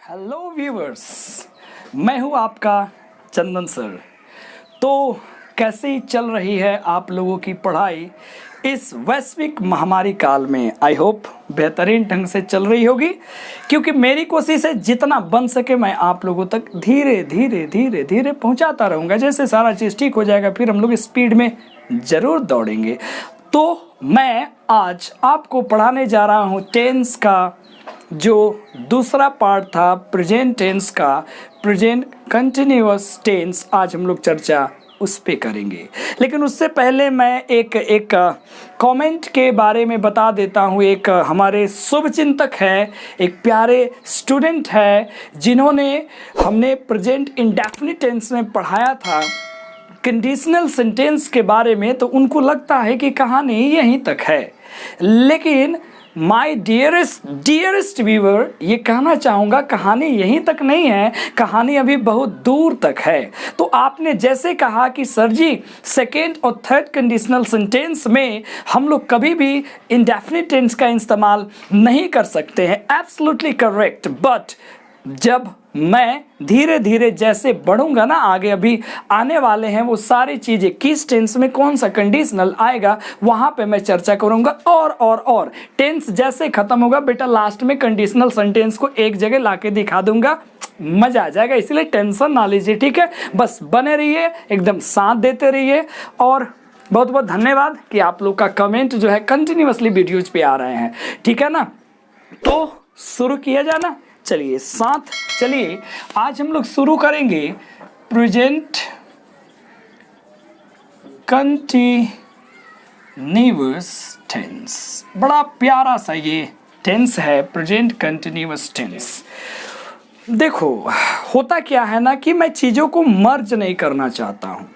Hello viewers, मैं हूं आपका चंदन सर। तो कैसी चल रही है आप लोगों की पढ़ाई इस वैश्विक महामारी काल में? आई होप बेहतरीन ढंग से चल रही होगी, क्योंकि मेरी कोशिश है जितना बन सके मैं आप लोगों तक धीरे धीरे धीरे धीरे पहुंचाता रहूँगा। जैसे सारा चीज़ ठीक हो जाएगा फिर हम लोग स्पीड में ज़रूर दौड़ेंगे। तो मैं आज आपको पढ़ाने जा रहा हूँ टेंस का जो दूसरा पार्ट था, प्रेजेंट टेंस का, प्रेजेंट कंटिन्यूअस टेंस। आज हम लोग चर्चा उस पे करेंगे, लेकिन उससे पहले मैं एक कमेंट के बारे में बता देता हूँ। एक हमारे शुभचिंतक है, एक प्यारे स्टूडेंट है जिन्होंने हमने प्रेजेंट इंडेफिनिट टेंस में पढ़ाया था कंडीशनल सेंटेंस के बारे में, तो उनको लगता है कि कहानी यहीं तक है। लेकिन माय डियरेस्ट व्यूअर, ये कहना चाहूँगा कहानी यहीं तक नहीं है, कहानी अभी बहुत दूर तक है। तो आपने जैसे कहा कि सर जी सेकेंड और थर्ड कंडीशनल सेंटेंस में हम लोग कभी भी इंडेफिनिट टेंस का इस्तेमाल नहीं कर सकते हैं, एब्सोल्युटली करेक्ट। बट जब मैं धीरे धीरे जैसे बढ़ूंगा ना आगे, अभी आने वाले हैं वो सारी चीज़ें, किस टेंस में कौन सा कंडीशनल आएगा वहाँ पे मैं चर्चा करूँगा। और टेंस जैसे ख़त्म होगा बेटा, लास्ट में कंडीशनल सेंटेंस को एक जगह लाके दिखा दूंगा, मज़ा आ जाएगा। इसलिए टेंशन ना लीजिए, ठीक है? बस बने रहिए, एकदम साथ देते रहिए। और बहुत बहुत धन्यवाद कि आप लोग का कमेंट जो है कंटिन्यूसली वीडियोज पे आ रहे हैं, ठीक है ना? तो शुरू किया जाना, चलिए आज हम लोग शुरू करेंगे प्रेजेंट कंटिन्यूअस टेंस। बड़ा प्यारा सा ये टेंस है प्रेजेंट कंटिन्यूअस टेंस। देखो होता क्या है ना कि मैं चीज़ों को मर्ज नहीं करना चाहता हूँ,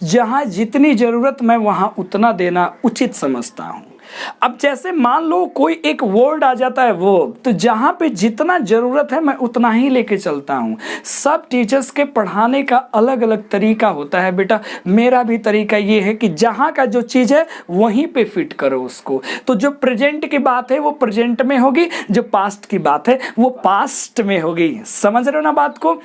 जहाँ जितनी ज़रूरत मैं वहाँ उतना देना उचित समझता हूँ। अब जैसे मान लो कोई एक वर्ड आ जाता है वो, तो जहाँ पे जितना ज़रूरत है मैं उतना ही लेके चलता हूँ। सब टीचर्स के पढ़ाने का अलग अलग तरीका होता है बेटा, मेरा भी तरीका ये है कि जहाँ का जो चीज़ है वहीं पे फिट करो उसको। तो जो प्रेजेंट की बात है वो प्रेजेंट में होगी, जो पास्ट की बात है वो पास्ट में होगी। समझ रहे हो ना बात को?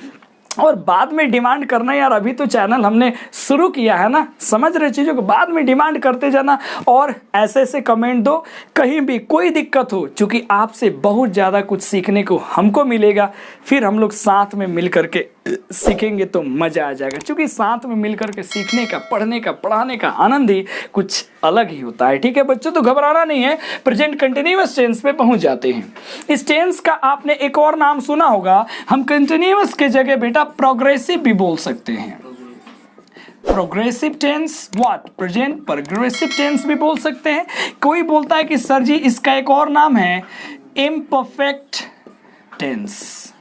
और बाद में डिमांड करना, यार अभी तो चैनल हमने शुरू किया है ना, समझ रहे चीज़ों को, बाद में डिमांड करते जाना और ऐसे ऐसे कमेंट दो। कहीं भी कोई दिक्कत हो, चूँकि आपसे बहुत ज़्यादा कुछ सीखने को हमको मिलेगा, फिर हम लोग साथ में मिल करके सीखेंगे तो मज़ा आ जाएगा। क्योंकि साथ में मिल करके सीखने का, पढ़ने का, पढ़ाने का आनंद ही कुछ अलग ही होता है, ठीक है बच्चों? तो घबराना नहीं है, प्रेजेंट कंटिन्यूअस टेंस पे पहुंच जाते हैं। इस टेंस का आपने एक और नाम सुना होगा, हम कंटिन्यूअस के जगह बेटा प्रोग्रेसिव भी बोल सकते हैं। Progressive tense, what? Present progressive tense भी बोल सकते हैं। कोई बोलता है कि सर जी इसका एक और नाम है imperfect tense,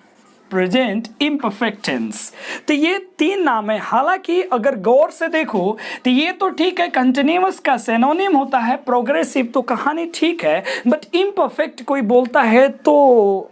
present imperfect tense. तो ये तीन नाम है। हालांकि अगर गौर से देखो तो ये तो ठीक है, कंटिन्यूअस का सिनोनिम होता है प्रोग्रेसिव, तो कहानी ठीक है। बट इम्परफेक्ट कोई बोलता है तो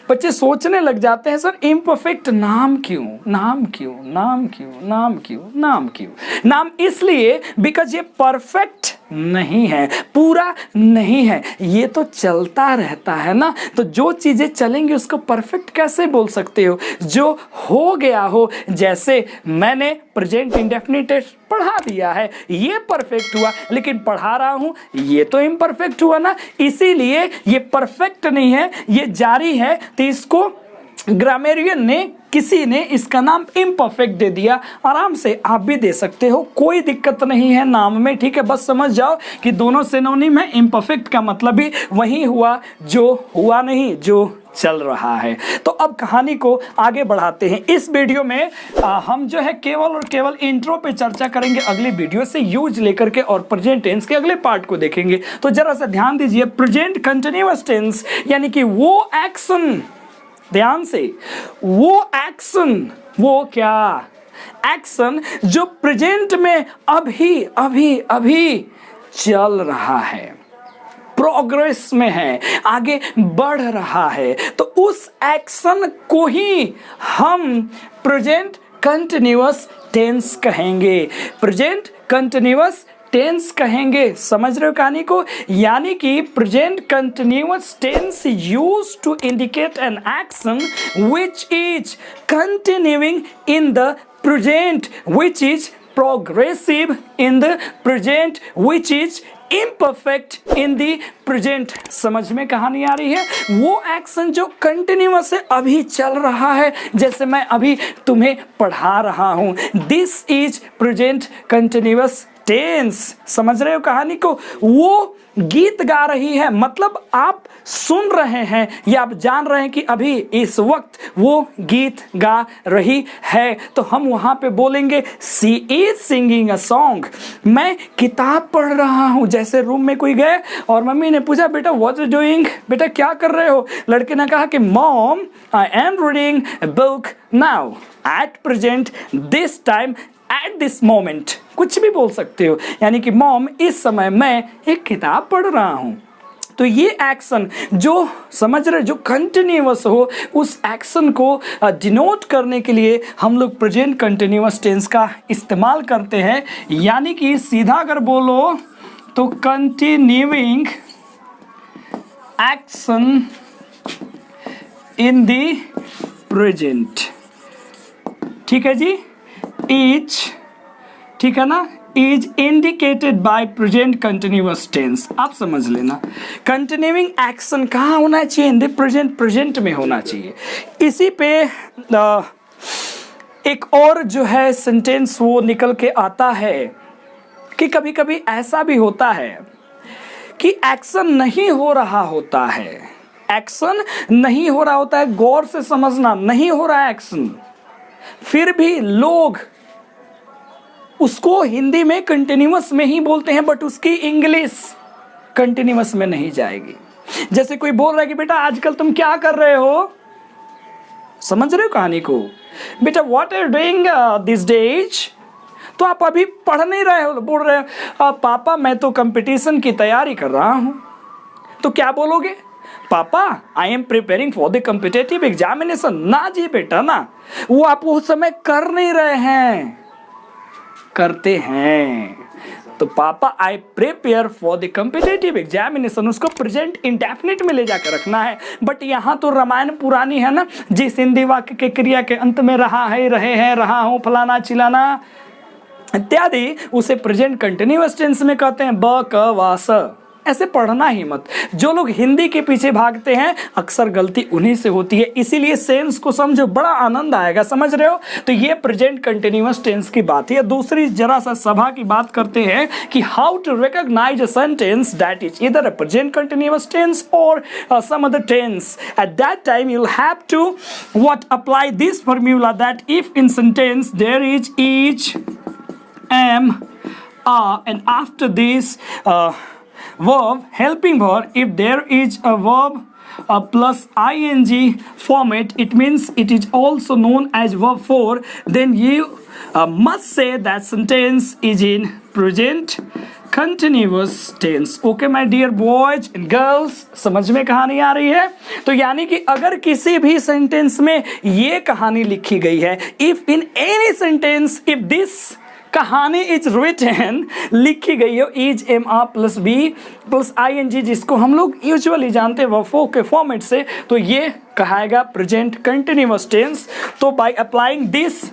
बच्चे सोचने लग जाते हैं, सर इम्परफेक्ट नाम क्यों, नाम क्यों, नाम क्यों, नाम क्यों, नाम क्यों? नाम इसलिए बिकॉज ये परफेक्ट नहीं है, पूरा नहीं है, ये तो चलता रहता है ना। तो जो चीज़ें चलेंगी उसको परफेक्ट कैसे बोल सकते हो? जो हो गया हो, जैसे मैंने प्रेजेंट इंडेफिनिट पढ़ा दिया है, ये परफेक्ट हुआ, लेकिन पढ़ा रहा हूँ ये तो इम्परफेक्ट हुआ ना, इसीलिए ये परफेक्ट नहीं है, ये जारी है। तो इसको ग्रामेरियन ने, किसी ने इसका नाम इम्परफेक्ट दे दिया। आराम से आप भी दे सकते हो, कोई दिक्कत नहीं है नाम में, ठीक है? बस समझ जाओ कि दोनों सिनोनिम है। इम्परफेक्ट का मतलब भी वही हुआ जो हुआ नहीं, जो चल रहा है। तो अब कहानी को आगे बढ़ाते हैं। इस वीडियो में हम जो है केवल और केवल इंट्रो पे चर्चा करेंगे, अगली वीडियो से यूज लेकर के और प्रेजेंट टेंस के अगले पार्ट को देखेंगे। तो जरा सा ध्यान दीजिए, प्रेजेंट कंटिन्यूअस टेंस यानी कि वो एक्शन, ध्यान से, वो एक्शन, वो क्या एक्शन जो प्रेजेंट में अभी अभी अभी चल रहा है, प्रोग्रेस में है, आगे बढ़ रहा है, तो उस एक्शन को ही हम प्रेजेंट कंटिन्यूअस टेंस कहेंगे। प्रेजेंट कंटिन्यूअस टेंस कहेंगे। समझ रहे हो कहानी को? यानी कि present continuous tense used to indicate an action which is continuing in the present, which is progressive in the present, which is imperfect in the present. समझ में कहानी आ रही है? वो एक्शन जो कंटिन्यूअस है, अभी चल रहा है, जैसे मैं अभी तुम्हें पढ़ा रहा हूं। This is present continuous tense. समझ रहे हो कहानी को? वो गीत गा रही है, मतलब आप सुन रहे हैं या आप जान रहे हैं कि अभी इस वक्त वो गीत गा रही है, तो हम वहां पे बोलेंगे she is singing a song. मैं किताब पढ़ रहा हूं। जैसे रूम में कोई गए और मम्मी ने पूछा बेटा व्हाट आर डूइंग, बेटा क्या कर रहे हो? लड़के ने कहा कि mom I am reading a book now at present this time at this moment. कुछ भी बोल सकते हो, यानी कि मॉम इस समय मैं एक किताब पढ़ रहा हूं। तो ये एक्शन जो समझ रहे, जो कंटिन्यूअस हो, उस एक्शन को डिनोट करने के लिए हम लोग प्रेजेंट कंटिन्यूअस टेंस का इस्तेमाल करते हैं। यानी कि सीधा अगर बोलो तो continuing action in the present, ठीक है जी, इज, ठीक है ना, is indicated by present continuous tense. आप समझ लेना कंटिन्यूइंग एक्शन कहाँ होना चाहिए? इन द प्रेजेंट, प्रेजेंट में होना चाहिए। इसी पे एक और जो है सेंटेंस वो निकल के आता है कि कभी कभी ऐसा भी होता है कि एक्शन नहीं हो रहा होता है, एक्शन नहीं हो रहा होता है, गौर से समझना, नहीं हो रहा है एक्शन, फिर भी लोग उसको हिंदी में कंटिन्यूअस में ही बोलते हैं, बट उसकी इंग्लिश कंटिन्यूअस में नहीं जाएगी। जैसे कोई बोल रहा है कि बेटा आजकल तुम क्या कर रहे हो? समझ रहे हो कहानी को? बेटा what are doing this days? तो आप अभी पढ़ नहीं रहे हो, बोल रहे हो पापा मैं तो कंपटीशन की तैयारी कर रहा हूं। तो क्या बोलोगे? पापा I am preparing for the competitive examination. ना जी बेटा ना, वो आप उस समय कर नहीं रहे हैं, करते हैं। तो पापा I prepare for the competitive examination, उसको प्रेजेंट इंडेफिनिट में ले जाकर रखना है। बट यहाँ तो रामायण पुरानी है ना, जिस हिंदी वाक्य के क्रिया के अंत में रहा है, रहे हैं, रहा हूं, फलाना चिलाना इत्यादि, उसे प्रेजेंट कंटिन्यूअस टेंस में कहते हैं। ब क वा स ऐसे पढ़ना ही मत। जो लोग हिंदी के पीछे भागते हैं अक्सर गलती उन्हीं से होती है। इसीलिए सेंस को समझो, बड़ा आनंद आएगा। समझ रहे हो? तो ये प्रेजेंट कंटिन्यूअस टेंस की बात है। दूसरी जरा सा सभा की बात करते हैं कि how to recognize a sentence that is either a present continuous tense और some other tense. At that time you will have to what apply this formula that if in sentence there is each am and after this verb helping verb, if there is a verb plus ing format, it means it is also known as verb 4, then you must say that sentence is in present continuous tense. Okay my dear boys and girls, समझ में कहानी आ रही है? तो यानी कि अगर किसी भी सेंटेंस में ये कहानी लिखी गई है, if in any sentence if this कहानी इज रिटन, लिखी गई हो is am are plus B plus I N G, जिसको हम लोग यूजुअली जानते हैं वर्ब के फॉर्मेट से, तो ये कहाएगा प्रेजेंट कंटिन्यूअस टेंस। तो by applying this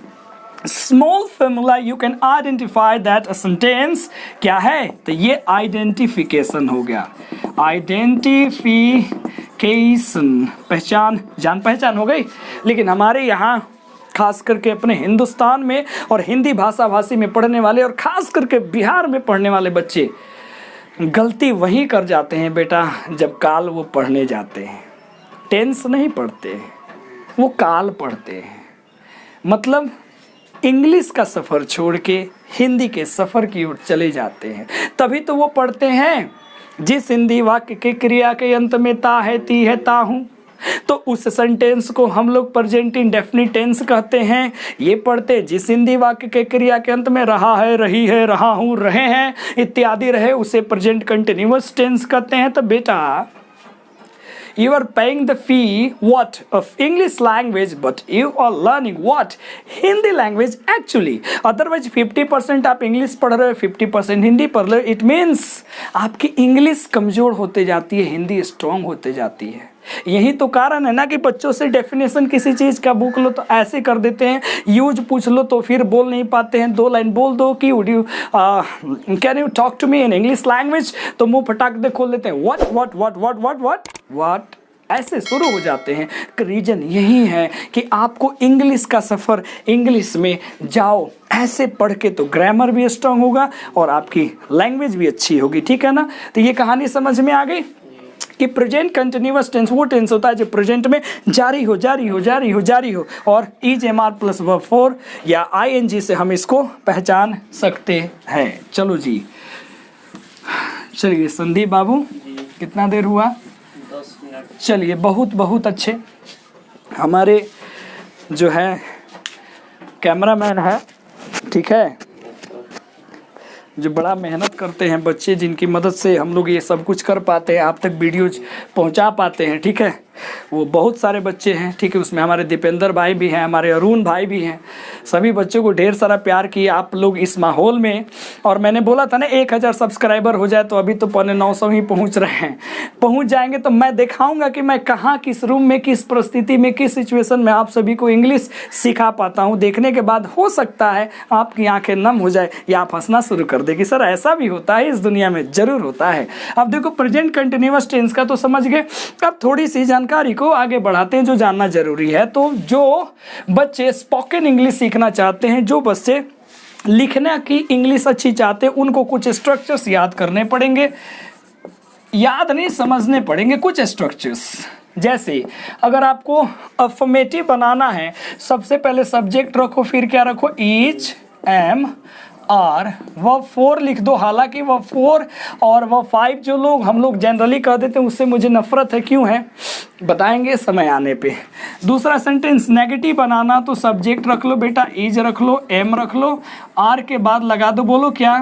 small formula you can identify that a sentence क्या है? तो ये आइडेंटिफिकेशन हो गया। आइडेंटिफिकेशन, पहचान, जान पहचान हो गई। लेकिन हमारे यहाँ खास करके अपने हिंदुस्तान में और हिंदी भाषा भाषी में पढ़ने वाले और खास करके बिहार में पढ़ने वाले बच्चे गलती वही कर जाते हैं बेटा जब काल वो पढ़ने जाते हैं। टेंस नहीं पढ़ते, वो काल पढ़ते हैं। मतलब इंग्लिश का सफ़र छोड़ के हिंदी के सफ़र की ओर चले जाते हैं। तभी तो वो पढ़ते हैं जिस हिंदी वाक्य के क्रिया के अंत में ता है, ती है, ता हूँ, तो उस सेंटेंस को हम लोग प्रेजेंट इंडेफिनिट टेंस कहते हैं। ये पढ़ते जिस हिंदी वाक्य के क्रिया के अंत में रहा है, रही है, रहा हूँ, रहे हैं इत्यादि रहे, उसे प्रेजेंट कंटिन्यूअस टेंस कहते हैं। तो बेटा You are paying the fee what of English language, but you are learning what Hindi language actually. Otherwise 50% आप इंग्लिश पढ़ रहे हो, 50% हिंदी पढ़ रहे हो, इट मीन्स आपकी इंग्लिश कमज़ोर होते जाती है, हिंदी स्ट्रांग होते जाती है। यही तो कारण है ना कि बच्चों से डेफिनेशन किसी चीज़ का बुक लो तो ऐसे कर देते हैं, यूज पूछ लो तो फिर बोल नहीं पाते हैं, 2 लाइन बोल दो कि would you can you talk to me in English language, तो मुंह फटाक दे खोल देते हैं, what what what what what what what, ऐसे शुरू हो जाते हैं। रीज़न यही है कि आपको इंग्लिश का सफ़र, इंग्लिश में जाओ, ऐसे पढ़ के तो ग्रामर भी स्ट्रांग होगा और आपकी लैंग्वेज भी अच्छी होगी, ठीक है ना। तो ये कहानी समझ में आ गई कि प्रेजेंट कंटिन्यूअस टेंस वो टेंस होता है जो प्रेजेंट में जारी हो जारी हो जारी हो जारी हो, और is am are plus verb four या ING से हम इसको पहचान सकते हैं। चलो जी, चलिए संदीप बाबू कितना देर हुआ? 10 मिनट। चलिए बहुत बहुत अच्छे। हमारे जो है कैमरामैन है, ठीक है, जो बड़ा मेहनत करते हैं, बच्चे जिनकी मदद से हम लोग ये सब कुछ कर पाते हैं, आप तक वीडियोज पहुंचा पाते हैं, ठीक है, वो बहुत सारे बच्चे हैं, ठीक है। उसमें हमारे दीपेंद्र भाई भी हैं, हमारे अरुण भाई भी हैं, सभी बच्चों को ढेर सारा प्यार किया आप लोग इस माहौल में। और मैंने बोला था ना 1000 सब्सक्राइबर हो जाए, तो अभी तो 950 ही पहुंच रहे हैं, पहुंच जाएंगे तो मैं दिखाऊंगा कि मैं कहाँ, किस रूम में, किस परिस्थिति में, किस सिचुएशन में आप सभी को इंग्लिश सिखा पाता हूँ। देखने के बाद हो सकता है आपकी आंखें नम हो जाए या आप हंसना शुरू कर दे कि सर ऐसा भी होता है इस दुनिया में, ज़रूर होता है। अब देखो प्रेजेंट कंटिन्यूअस टेंस का तो समझ गए, अब थोड़ी सी जानकारी को आगे बढ़ाते हैं जो जानना जरूरी है। तो जो बच्चे स्पोकन इंग्लिश सीखना चाहते हैं, जो बच्चे लिखने की इंग्लिश अच्छी चाहते हैं, उनको कुछ स्ट्रक्चर्स याद करने पड़ेंगे, याद नहीं समझने पड़ेंगे कुछ स्ट्रक्चर्स। जैसे अगर आपको अफर्मेटिव बनाना है, सबसे पहले सब्जेक्ट रखो, फिर क्या रखो, इज एम आर, वर्ब 4 लिख दो। हालांकि वर्ब 4 और वर्ब 5 जो लोग हम लोग जनरली कह देते हैं उससे मुझे नफरत है, क्यों है बताएंगे समय आने पे। दूसरा सेंटेंस नेगेटिव बनाना, तो सब्जेक्ट रख लो बेटा, इज रख लो, एम रख लो, आर के बाद लगा दो, बोलो क्या,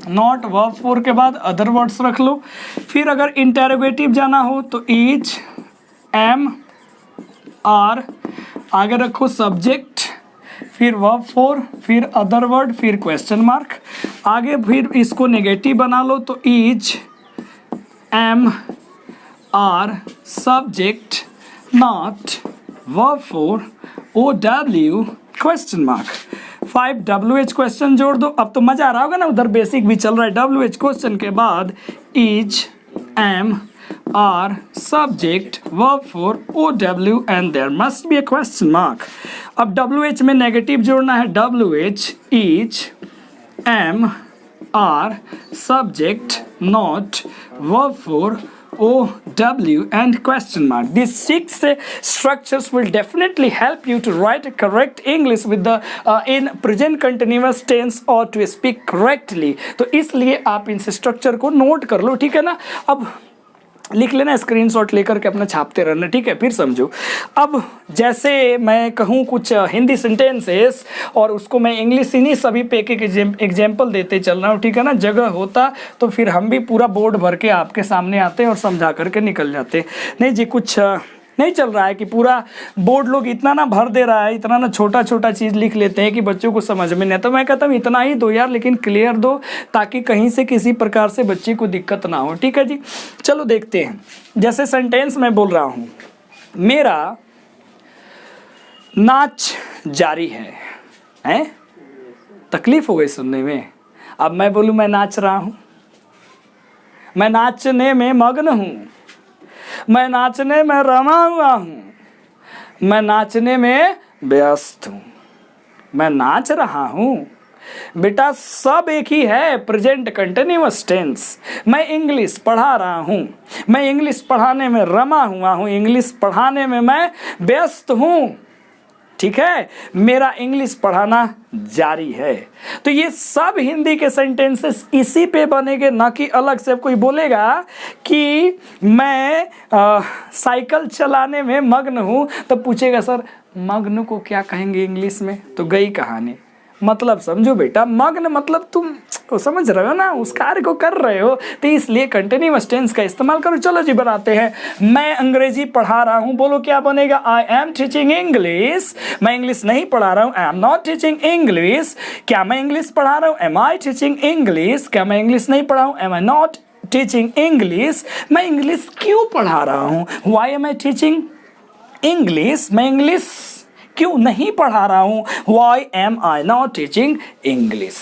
नॉट, वर्ब 4 के बाद अदर वर्ड्स रख लो। फिर अगर इंटेरोगेटिव जाना हो तो इज एम आर, आगे रखो सब्जेक्ट, फिर वर्ब 4, फिर अदर वर्ड, फिर क्वेश्चन मार्क। आगे फिर इसको नेगेटिव बना लो तो is am are, subject, not, verb 4, OW, question mark. 5 WH question जोड़ दो। अब तो मजा आ रहा होगा ना, उधर बेसिक भी चल रहा है। WH क्वेश्चन के बाद is am are, subject, verb 4, OW and there must be a question mark. अब WH में नेगेटिव जोड़ना है, WH, is am are, subject, not, verb 4, OW and question mark. These 6 structures will definitely help you to write correct English with the in present continuous tense or to speak correctly. तो इसलिए आप इन structure को note कर लो, ठीक है ना। अब लिख लेना, स्क्रीनशॉट लेकर के अपना छापते रहना, ठीक है, फिर समझो। अब जैसे मैं कहूँ कुछ हिंदी सेंटेंसेस और उसको मैं इंग्लिश इन्हीं सभी पे एक एग्जाम्पल देते चल रहा हूँ, ठीक है ना। जगह होता तो फिर हम भी पूरा बोर्ड भर के आपके सामने आते और समझा करके निकल जाते। नहीं जी, कुछ नहीं चल रहा है कि पूरा बोर्ड लोग इतना ना भर दे रहा है, इतना ना छोटा छोटा चीज़ लिख लेते हैं कि बच्चों को समझ में नहीं आता। मैं कहता हूँ इतना ही दो यार, लेकिन क्लियर दो, ताकि कहीं से किसी प्रकार से बच्चे को दिक्कत ना हो, ठीक है जी। चलो देखते हैं। जैसे सेंटेंस मैं बोल रहा हूँ, मेरा नाच जारी है, हैं? तकलीफ हो गई सुनने में। अब मैं बोलूँ मैं नाच रहा हूँ, मैं नाचने में मग्न हूँ, मैं नाचने में रमा हुआ हूँ, मैं नाचने में व्यस्त हूँ, मैं नाच रहा हूँ। बेटा सब एक ही है, प्रेजेंट कंटिन्यूअस टेंस। मैं इंग्लिश पढ़ा रहा हूँ, मैं इंग्लिश पढ़ाने में रमा हुआ हूँ, इंग्लिश पढ़ाने में मैं व्यस्त हूँ, ठीक है। मेरा इंग्लिश पढ़ाना जारी है। तो ये सब हिंदी के सेंटेंसेस इसी पे बनेंगे, ना कि अलग से। कोई बोलेगा कि मैं साइकिल चलाने में मग्न हूँ, तो पूछेगा सर मग्न को क्या कहेंगे इंग्लिश में, तो गई कहानी। मतलब समझो बेटा, मग्न मतलब तुम समझ रहे हो ना, उस कार्य को कर रहे हो, तो इसलिए कंटिन्यूअस टेंस का इस्तेमाल करो। चलो जी बनाते हैं। मैं अंग्रेजी पढ़ा रहा हूँ, बोलो क्या बनेगा? I am teaching English. मैं इंग्लिश नहीं पढ़ा रहा हूँ, I am not teaching English. क्या मैं इंग्लिश पढ़ा रहा हूँ? Am I teaching English. क्या मैं इंग्लिश नहीं पढ़ा हूँ? Am I not teaching English. मैं इंग्लिश क्यों पढ़ा रहा हूँ? Why am I teaching English. मैं इंग्लिश क्यों नहीं पढ़ा रहा हूँ? Why am I not teaching English.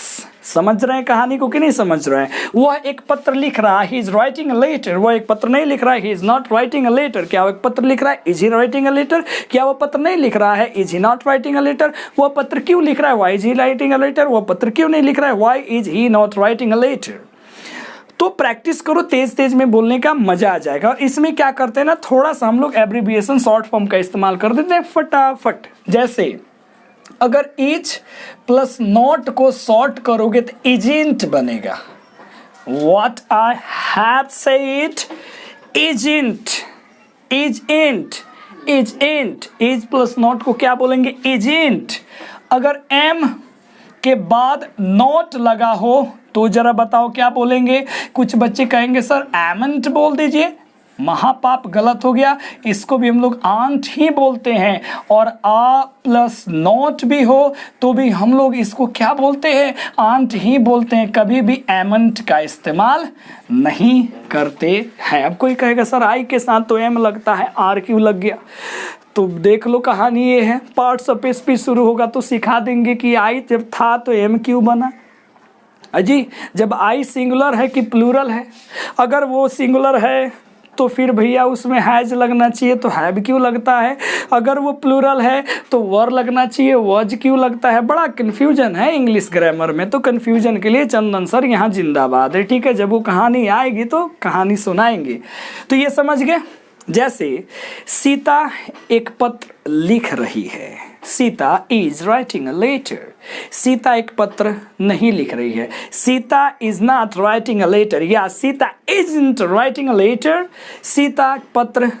समझ रहे हैं कहानी को कि नहीं समझ रहे हैं? वह एक पत्र लिख रहा है, he is writing a letter. वह एक पत्र नहीं लिख रहा है, he is not writing a letter. क्या वो एक पत्र लिख रहा है? Is he writing a letter? क्या वह पत्र नहीं लिख रहा है? Is he not writing a letter? वह पत्र क्यों लिख रहा है? Why is he writing a letter? वह पत्र क्यों नहीं लिख रहा है? Why is he not writing a letter? तो प्रैक्टिस करो, तेज तेज में बोलने का मजा आ जाएगा। और इसमें क्या करते हैं ना, थोड़ा सा हम लोग एब्रीविएशन शॉर्ट फॉर्म का इस्तेमाल कर देते हैं फटाफट। जैसे अगर इज प्लस नॉट को शॉर्ट करोगे तो इजेंट बनेगा। What I have said, isn't, isn't, isn't. Is plus not को क्या बोलेंगे? इजेंट। अगर एम के बाद नॉट लगा हो तो जरा बताओ क्या बोलेंगे? कुछ बच्चे कहेंगे सर एमेंट बोल दीजिए, महापाप गलत हो गया, इसको भी हम लोग आंट ही बोलते हैं। और आ प्लस नॉट भी हो तो भी हम लोग इसको क्या बोलते हैं? आंट ही बोलते हैं, कभी भी एमेंट का इस्तेमाल नहीं करते हैं। अब कोई कहेगा सर आई के साथ तो एम लगता है, आर क्यों लग गया? तो देख लो कहानी ये है, पार्ट्स ऑफ स्पीच शुरू होगा तो सिखा देंगे कि आई जब था तो एम क्यों बना। अजी जब आई सिंगुलर है कि प्लूरल है? अगर वो सिंगुलर है तो फिर भैया उसमें हैज लगना चाहिए, तो हैव क्यों लगता है? अगर वो प्लूरल है तो वर लगना चाहिए, वज क्यों लगता है? बड़ा कन्फ्यूजन है इंग्लिश ग्रामर में। तो कन्फ्यूजन के लिए चंदन सर यहाँ जिंदाबाद है, ठीक है। जब वो कहानी आएगी तो कहानी सुनाएंगे। तो ये समझ गए। जैसे सीता एक पत्र लिख रही है, Sita is writing a letter. Sita एक पत्र नहीं लिख रही है, Sita is not writing a letter, या Sita isn't writing a letter. Sita पत्र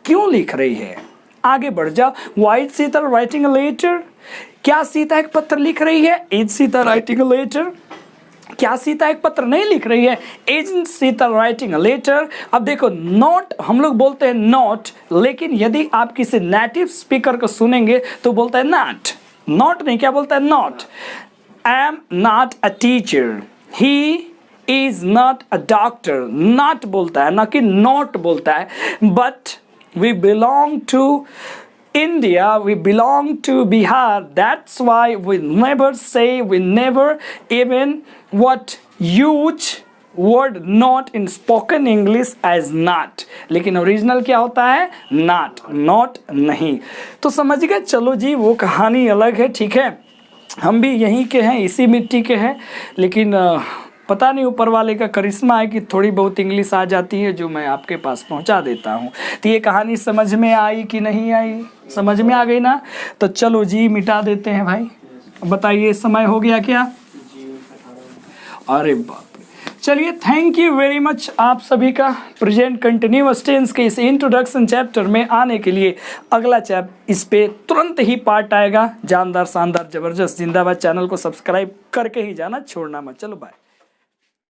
क्यों लिख रही है? आगे बढ़ जाओ। Why is Sita writing a letter? क्या सीता एक पत्र लिख रही है? Is Sita writing a letter? क्या सीता एक पत्र नहीं लिख रही है? Isn't Sita writing a letter? अब देखो नॉट हम लोग बोलते हैं नॉट, लेकिन यदि आप किसी नेटिव स्पीकर को सुनेंगे तो बोलता है नॉट। नॉट नहीं, क्या बोलता है? Not. I am not a teacher, he is not a doctor. Not बोलता है, ना कि नॉट बोलता है। But we belong to India, we belong to Bihar. That's why we never say, we never even what use word not in spoken English as not. लेकिन original क्या होता है? not, not नहीं। तो समझ गए? चलो जी वो कहानी अलग है, ठीक है। हम भी यहीं के हैं, इसी मिट्टी के हैं, लेकिन पता नहीं ऊपर वाले का करिश्मा है कि थोड़ी बहुत इंग्लिश आ जाती है जो मैं आपके पास पहुंचा देता हूं। तो ये कहानी समझ में आई कि नहीं आई? समझ में आ गई ना? तो चलो जी मिटा देते हैं भाई। बताइए समय हो गया क्या? अरे बाप रे। चलिए थैंक यू वेरी मच आप सभी का प्रेजेंट कंटिन्यूअस टेंस के इस इंट्रोडक्शन चैप्टर में आने के लिए। अगला इस पे तुरंत ही पार्ट आएगा। जानदार, शानदार, जबरदस्त, जिंदाबाद। चैनल को सब्सक्राइब करके ही जाना, छोड़ना मत। चलो बाय।